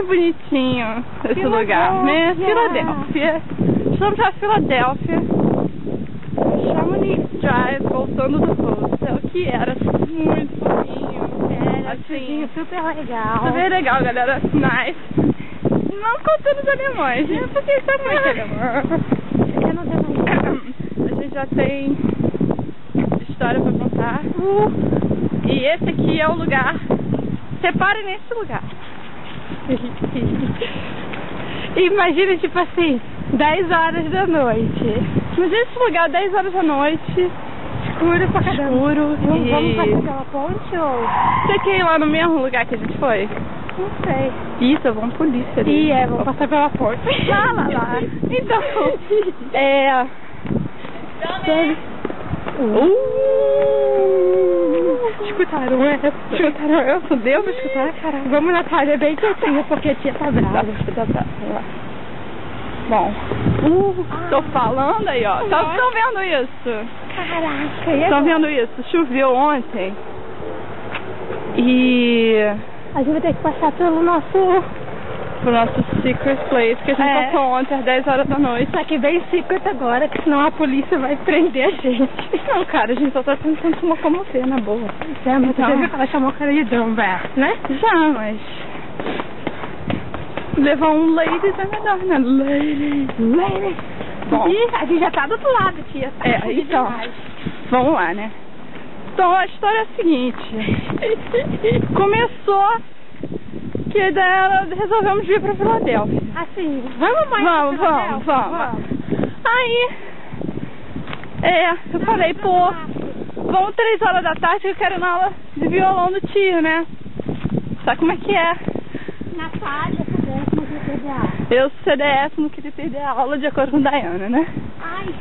Bonitinho esse lugar, né? Filadélfia. Estamos na Filadélfia. Chamonix Drive, voltando do hostel, que era muito fofinho. Era assim, super legal. Super legal, galera. Nice. Não contando os alemães, né? Porque isso é muito alemão. Eu não tenho mais. A gente já tem história pra contar. E esse aqui é o lugar. Separe nesse lugar. Imagina, tipo assim, 10 horas da noite. Imagina esse lugar, 10 horas da noite. Escuro pra caramba. Escuro. Vamos E... passar pela ponte ou... Você quer ir lá no mesmo lugar que a gente foi? Não sei. Isso, vamos polícia ali. Vamos passar pela ponte. Lá. Então, Escutaram essa? Escutaram essa? Deu pra escutar? Caramba. Vamos, Natália, bem quietinha, porque a tia tá brava. Bom, tô falando aí, ó. Estão vendo isso? Caraca, Estão vendo isso? Choveu ontem. E... a gente vai ter que passar pelo nosso secret place, que a gente passou ontem às 10 horas da noite. Só que bem secret agora, que senão a polícia vai prender a gente. Não, cara, a gente só tá tentando se locomover, na boa. Mas então... você viu que ela chamou o cara de Dumbass, né? Já, mas... levar um ladies é melhor, né? Ladies. Bom. E a gente já tá do outro lado, tia. Tá então, vamos lá, né? Então, a história é a seguinte. Começou que daí resolvemos vir pra Filadélfia. Assim, vamos. Aí, eu falei, pô, vamos 3 horas da tarde que eu quero ir na aula de violão do tio, né? Sabe como é que é? Natália, CDF não queria perder a aula. Eu, CDF, não queria perder a aula de acordo com Dayana, né? Ai.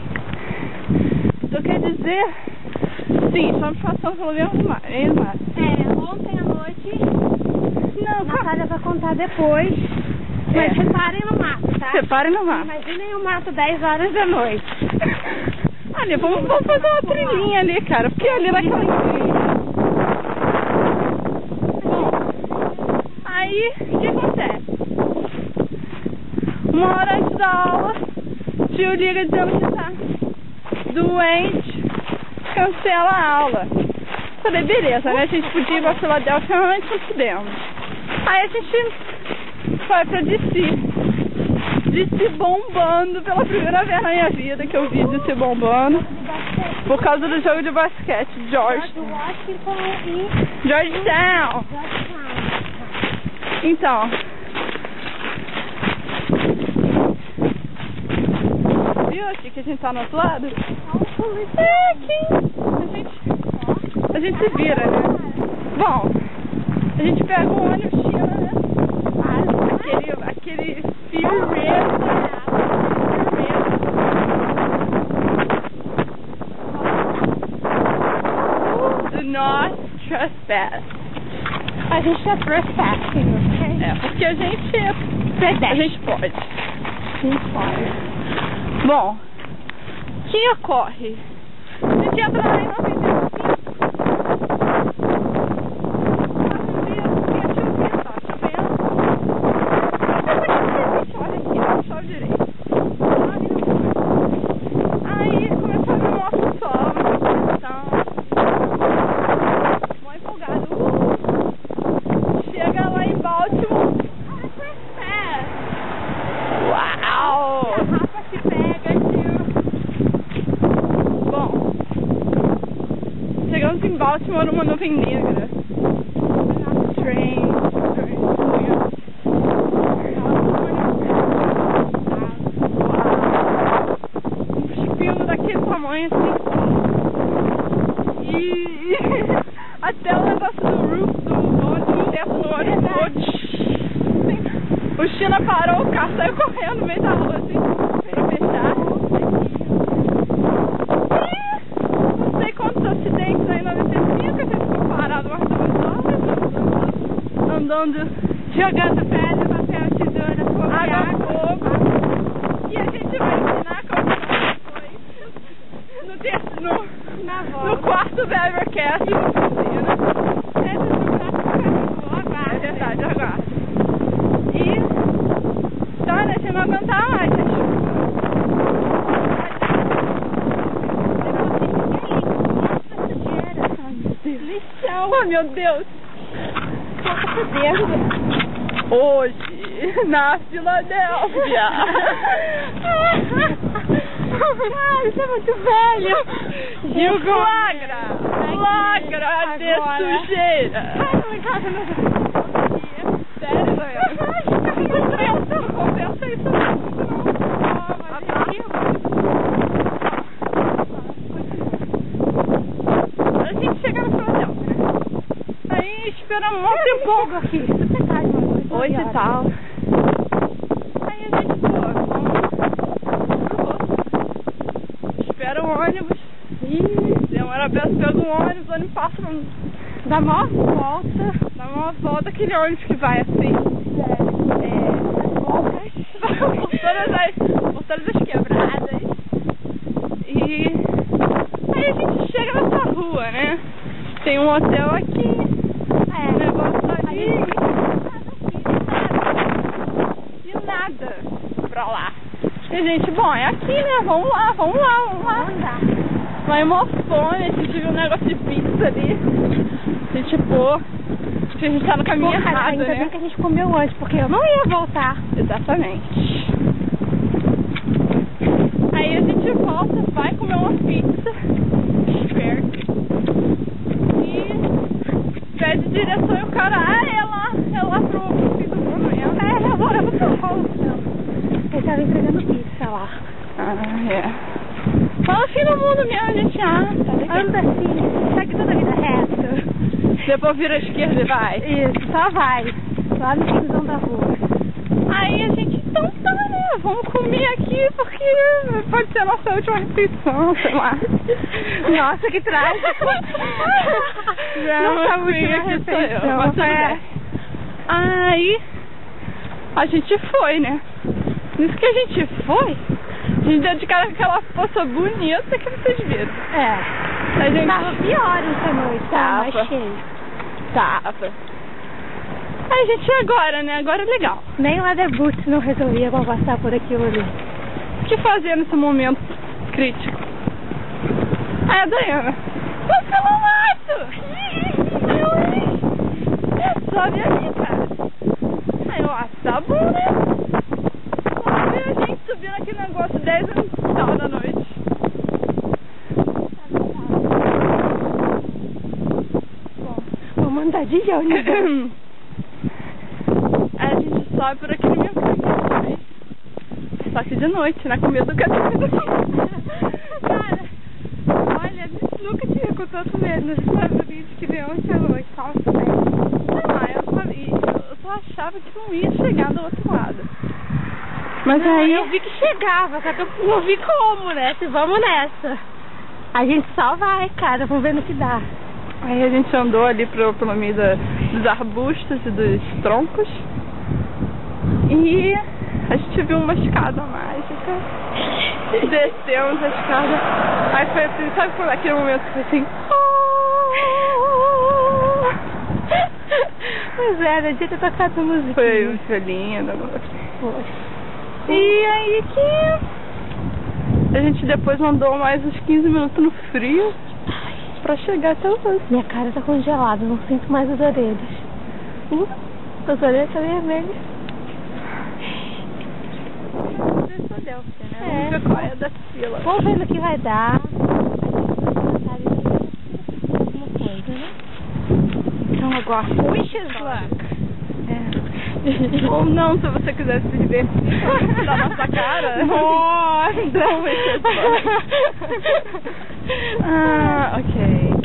Então quer dizer, sim, estamos passando pelo mesmo mar. Ontem à noite, não, Natália vai contar depois, mas separem no mato, tá? Separem no mato. Imaginem o mato 10 horas da noite. Ali, vamos fazer uma trilhinha ali, cara, porque ali naquela trilha. Bom, aí, o que acontece? Uma hora antes da aula, o tio liga dizendo que tá doente, cancela a aula. Falei, beleza, né? A gente podia ir pra Filadélfia, mas não pudemos. Aí a gente foi pra DC. DC bombando pela primeira vez na minha vida que eu vi DC bombando. Por causa do jogo de basquete, Georgetown. Então. Viu aqui que a gente tá no outro lado? Aqui. A gente se vira, né? Bom, a gente pega um ônibus China, né? Aquele fio mesmo. Do not trespass. A gente é trespassing, ok? Porque a gente pode. Bom, o que ocorre? A gente entra lá em 95. Aí começou a vir um nosso sol, mó empolgado. Chega lá em Baltimore. Uau! A Rafa te pega, tio. Bom, chegamos em Baltimore numa nuvem negra. Daquele tamanho assim. E até o negócio do roof do teto do ônibus. O China parou o carro, saiu correndo no meio da rua assim, pra fechar. E não sei quantos acidentes aí em 95, a gente ficou parado umas 2 horas. Andando, Jogando pedra, papel, tesoura, água, fogo. E a gente vai ensinar como no quarto da Evercast de piscina. É verdade, aguarda. E Oh, meu Deus. O que tá fazendo? Hoje, na Filadélfia. Ai, isso é muito velho. E o flagra de agora. sujeira. Sério, Ai, não compensa isso não. A gente chega na Filadélfia, né? Aí esperamos um tempo aqui. Super tarde, mano. 8 e tal. Aí a gente, pô, vamos pro rosto. Espera o ônibus. Demora a beça, pega um ônibus, o ônibus passa Dá uma volta. dá uma volta, aquele ônibus que vai assim. Por todas as quebradas. E aí a gente chega nessa rua, né? Tem um hotel aqui. Um negócio ali. E nada pra lá. E a gente, bom, é aqui, né? Vamos lá. Vai mó fome, a gente viu um negócio de pizza ali. A gente, pô, acho que a gente tá no caminho errado, ainda né? bem que a gente comeu antes, porque eu não ia voltar. Exatamente. Aí a gente volta, vai comer uma pizza perto e pede direção e o cara, é lá pro fim do mundo mesmo. Agora eu vou pro hostel. Ele tava entregando pizza lá. Fala fim do mundo mesmo, a gente tá legal. Anda assim, segue toda a vida reta. Depois vira à esquerda e vai. Isso, só vai. Lá no finzão da rua. Aí a gente, então tá, né? Vamos comer aqui porque pode ser a nossa última refeição, sei lá. Nossa, que trágico. Nossa última refeição. Mas tudo bem. Aí a gente foi, né? Nisso que a gente foi, a gente deu de cara com aquela poça bonita que vocês viram. A gente Tava pior essa noite, tava mais cheio. Tava. Aí a gente agora, né? Agora é legal. Nem o Leather Boots não resolvia passar por aquilo ali. O que fazer nesse momento crítico? Aí a Daiana, vamos pelo mato! Sobe ali, cara. Aí eu, tá bom, né? Lá veio a gente subindo aquele negócio 10 e tal da noite. Bom, vamos andar de ônibus. Aí a gente sobe por aquele mesmo caminho. Só que de noite, né? Com medo do gatinho. Cara, olha, a gente nunca tinha com tanto medo nos Estados Unidos que nem ontem à noite. Fala sério. Sei lá, eu só achava que não ia chegar do outro lado. Mas Não, aí eu vi que chegava, só que eu não vi como, né? Se vamos nessa. A gente só vai, cara, vamos ver no que dá. Aí a gente andou ali pelo meio dos arbustos e dos troncos. E a gente viu uma escada mágica. Descemos a escada. Aí foi assim, sabe por aquele momento que foi assim? Pois é, não tinha ter tocado música. Foi lindo. Poxa. E aí que a gente depois andou mais uns 15 minutos no frio pra chegar até o rosto. Minha cara tá congelada, não sinto mais as orelhas. As orelhas estão vermelhas. Vamos ver qual é da fila. Vamos ver no que vai dar. Alguma coisa, né? Então agora, wish is luck. Ou não, se você quiser se divertir da nossa cara. Nossa! Não, wish is luck. Ok.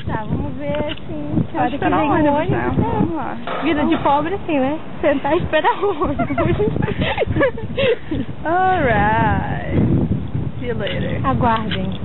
Tá, vamos ver assim. Que hora que esperar vem o o ônibus, ônibus, né? né? Vamos lá. Vida de pobre assim, né? Sentar e esperar o ônibus. Alright. See you later. Aguardem.